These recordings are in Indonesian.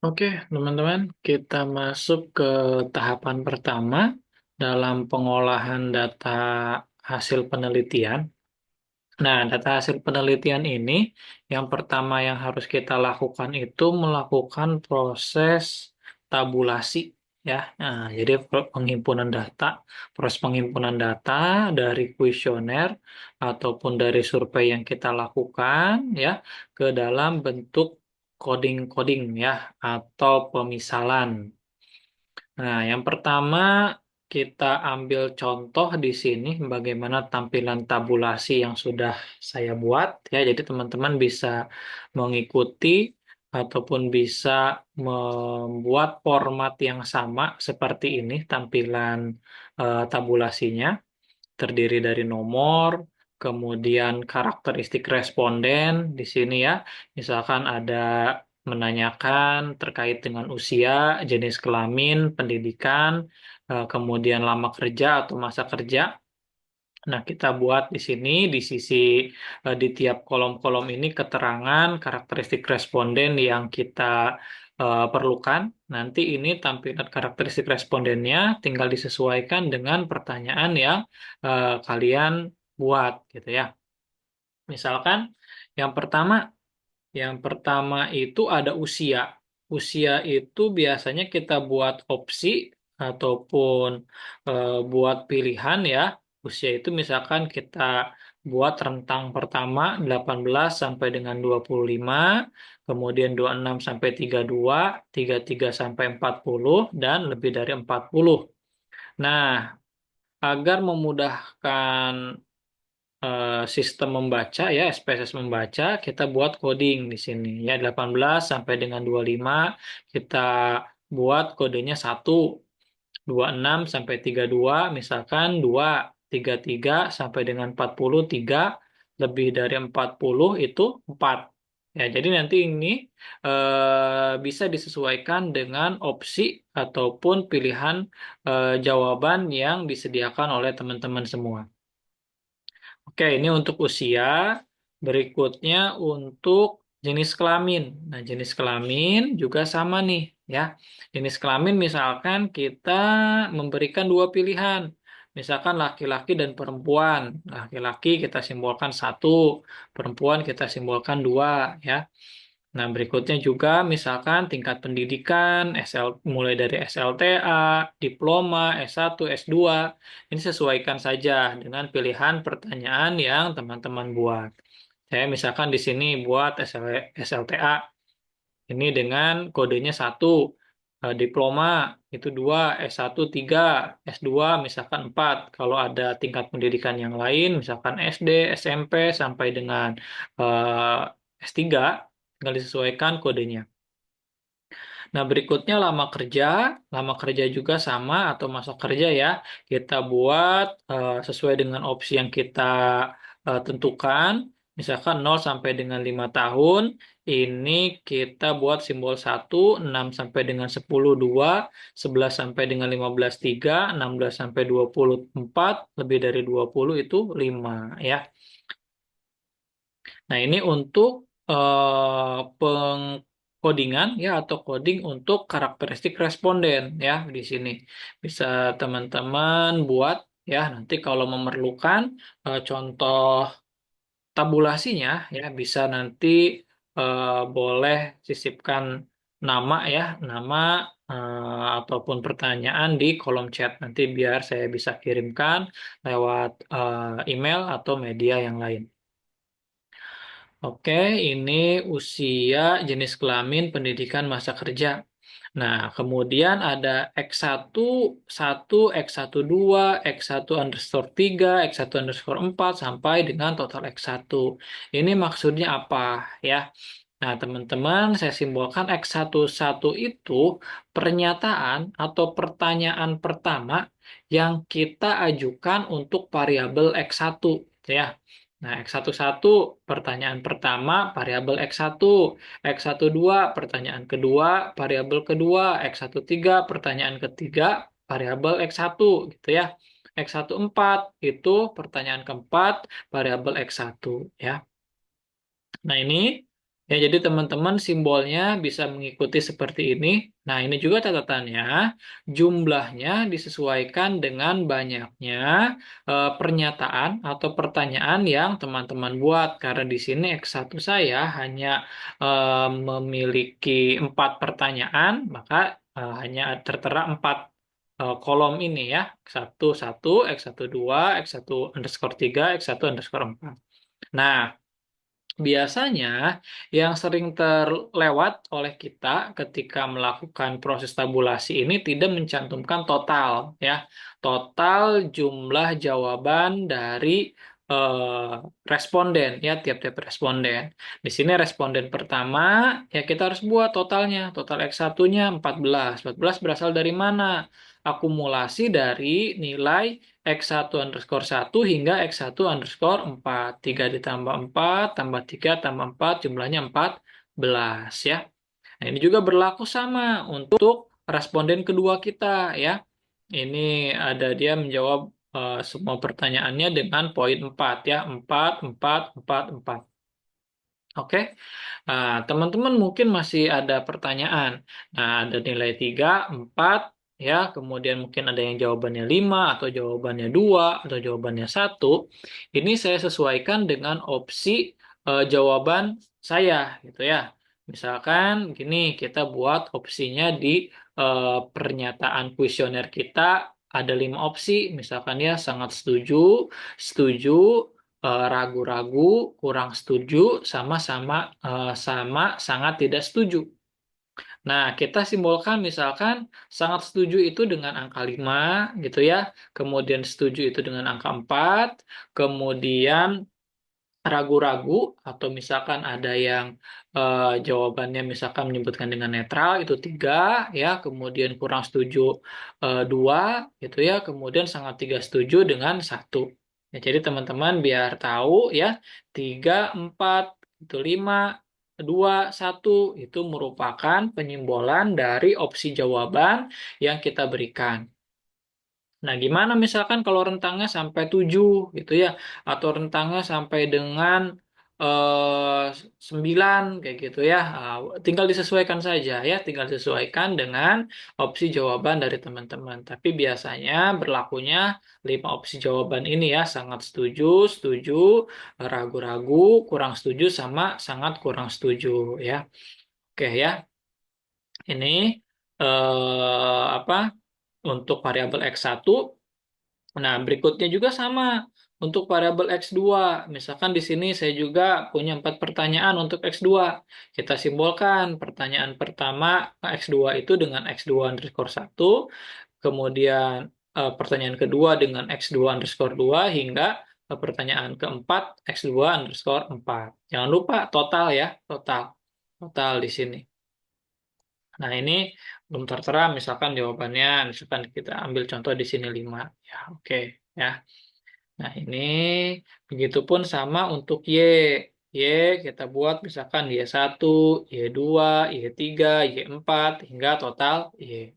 Oke, teman-teman, kita masuk ke tahapan pertama dalam pengolahan data hasil penelitian. Nah, data hasil penelitian ini, yang pertama yang harus kita lakukan itu melakukan proses tabulasi, ya. Nah, jadi proses pengimpunan data dari kuesioner ataupun dari survei yang kita lakukan, ya, ke dalam bentuk coding-coding, ya, atau pemisalan. Nah, yang pertama kita ambil contoh di sini bagaimana tampilan tabulasi yang sudah saya buat, ya. Jadi teman-teman bisa mengikuti ataupun bisa membuat format yang sama seperti ini tampilan tabulasinya, terdiri dari nomor, kemudian karakteristik responden di sini, ya. Misalkan ada menanyakan terkait dengan usia, jenis kelamin, pendidikan, kemudian lama kerja atau masa kerja. Nah, kita buat di sini di sisi di tiap kolom-kolom ini keterangan karakteristik responden yang kita perlukan. Nanti ini tampilan karakteristik respondennya tinggal disesuaikan dengan pertanyaan yang kalian buat gitu, ya. Misalkan yang pertama itu ada usia. Usia itu biasanya kita buat opsi ataupun buat pilihan, ya. Usia itu misalkan kita buat rentang pertama 18 sampai dengan 25, kemudian 26 sampai 32, 33 sampai 40, dan lebih dari 40. Nah, agar memudahkan sistem membaca, ya, SPSS membaca, kita buat coding di sini, ya. 18 sampai dengan 25 kita buat kodenya 1, 26 sampai 32 misalkan 2, 33 sampai dengan 40 3, lebih dari 40 itu 4. Ya, jadi nanti ini bisa disesuaikan dengan opsi ataupun pilihan jawaban yang disediakan oleh teman-teman semua. Oke, ini untuk usia. Berikutnya untuk jenis kelamin. Nah, jenis kelamin juga sama nih, ya. Jenis kelamin misalkan kita memberikan dua pilihan. Misalkan laki-laki dan perempuan. Laki-laki kita simbolkan 1, perempuan kita simbolkan 2, ya. Nah, berikutnya juga misalkan tingkat pendidikan, mulai dari SLTA, diploma, S1, S2. Ini sesuaikan saja dengan pilihan pertanyaan yang teman-teman buat. Saya misalkan di sini buat SLTA, ini dengan kodenya 1, diploma itu 2, S1 3, S2 misalkan 4. Kalau ada tingkat pendidikan yang lain, misalkan SD, SMP, sampai dengan S3, tinggal disesuaikan kodenya. Nah, berikutnya lama kerja. Lama kerja juga sama atau masa kerja, ya. Kita buat sesuai dengan opsi yang kita tentukan. Misalkan 0 sampai dengan 5 tahun. Ini kita buat simbol 1, 6 sampai dengan 10 2, 11 sampai dengan 15 3, 16 sampai 24, lebih dari 20 itu 5, ya. Nah, ini untuk pengkodingan, ya, atau coding untuk karakteristik responden, ya, di sini. Bisa teman-teman buat, ya, nanti kalau memerlukan contoh tabulasinya, ya, bisa nanti boleh sisipkan nama, ya, nama ataupun pertanyaan di kolom chat. Nanti biar saya bisa kirimkan lewat email atau media yang lain. Oke, ini usia, jenis kelamin, pendidikan, masa kerja. Nah, kemudian ada X1, 1, X1 2, X1 underscore 3, X1 underscore 4, sampai dengan total X1. Ini maksudnya apa, ya? Nah, teman-teman, saya simbolkan X11 itu pernyataan atau pertanyaan pertama yang kita ajukan untuk variabel X1, ya. Nah, X11 pertanyaan pertama variabel X1, X12 pertanyaan kedua variabel kedua, X13 pertanyaan ketiga variabel X1 gitu, ya. X14 itu pertanyaan keempat variabel X1, ya. Nah, ini Ya, jadi teman-teman simbolnya bisa mengikuti seperti ini. Nah, ini juga catatannya, jumlahnya disesuaikan dengan banyaknya pernyataan atau pertanyaan yang teman-teman buat. Karena di sini X1 saya hanya memiliki 4 pertanyaan, maka hanya tertera 4 kolom ini ya. X1, 1, X1, 2, X1 underscore 3, X1 underscore 4. Nah, biasanya yang sering terlewat oleh kita ketika melakukan proses tabulasi ini tidak mencantumkan total ya. Total jumlah jawaban dari eh, responden ya, tiap-tiap responden. Di sini responden pertama ya kita harus buat totalnya. Total X1-nya 14. 14 berasal dari mana? Akumulasi dari nilai X1 underscore 1 hingga X1 underscore 4. 3 ditambah 4, tambah 3, tambah 4, jumlahnya 14 ya. Nah, ini juga berlaku sama untuk responden kedua kita ya. Ini ada dia menjawab semua pertanyaannya dengan poin 4 ya. 4, 4, 4, 4. Oke. Nah, teman-teman mungkin masih ada pertanyaan. Nah, ada nilai 3, 4, ya, kemudian mungkin ada yang jawabannya 5, atau jawabannya 2, atau jawabannya 1. Ini saya sesuaikan dengan opsi jawaban saya, gitu ya. Misalkan gini, kita buat opsinya di pernyataan kuesioner kita ada 5 opsi. Misalkan ya, sangat setuju, setuju, ragu-ragu, kurang setuju, sama-sama sama sangat tidak setuju. Nah, kita simbolkan misalkan sangat setuju itu dengan angka 5 gitu ya. Kemudian setuju itu dengan angka 4, kemudian ragu-ragu atau misalkan ada yang jawabannya misalkan menyebutkan dengan netral itu 3 ya, kemudian kurang setuju 2 gitu ya, kemudian sangat tidak setuju dengan 1. Ya, jadi teman-teman biar tahu ya, 3, 4 itu 5, 2, 1 itu merupakan penyimbolan dari opsi jawaban yang kita berikan. Nah, gimana misalkan kalau rentangnya sampai 7 gitu ya, atau rentangnya sampai dengan 9 kayak gitu ya. Tinggal disesuaikan saja ya, tinggal disesuaikan dengan opsi jawaban dari teman-teman. Tapi biasanya berlakunya 5 opsi jawaban ini ya, sangat setuju, setuju, ragu-ragu, kurang setuju sama sangat kurang setuju ya. Oke ya. Ini apa? Untuk variabel X1. Nah, berikutnya juga sama untuk variabel X2. Misalkan di sini saya juga punya 4 pertanyaan untuk X2. Kita simbolkan pertanyaan pertama X2 itu dengan X2 underscore 1, kemudian pertanyaan kedua dengan X2 underscore 2, hingga pertanyaan keempat X2 underscore 4. Jangan lupa total ya, total. Total di sini. Nah, ini belum tertera misalkan jawabannya, misalkan kita ambil contoh di sini 5. Ya, oke ya. Nah, ini begitupun sama untuk Y. Y kita buat misalkan Y1, Y2, Y3, Y4 hingga total Y.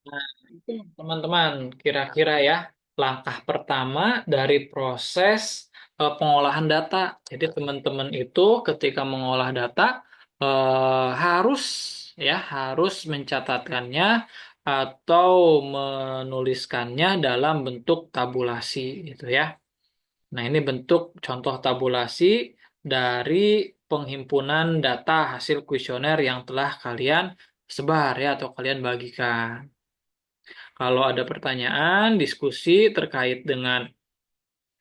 Nah, itu teman-teman kira-kira ya langkah pertama dari proses pengolahan data. Jadi teman-teman itu ketika mengolah data harus ya harus mencatatkannya atau menuliskannya dalam bentuk tabulasi gitu ya. Nah, ini bentuk contoh tabulasi dari penghimpunan data hasil kuesioner yang telah kalian sebar ya atau kalian bagikan. Kalau ada pertanyaan, diskusi terkait dengan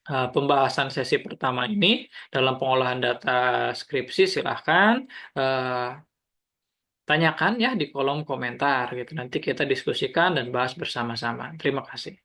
pembahasan sesi pertama ini dalam pengolahan data skripsi, silahkan tanyakan ya di kolom komentar gitu. Nanti kita diskusikan dan bahas bersama-sama. Terima kasih.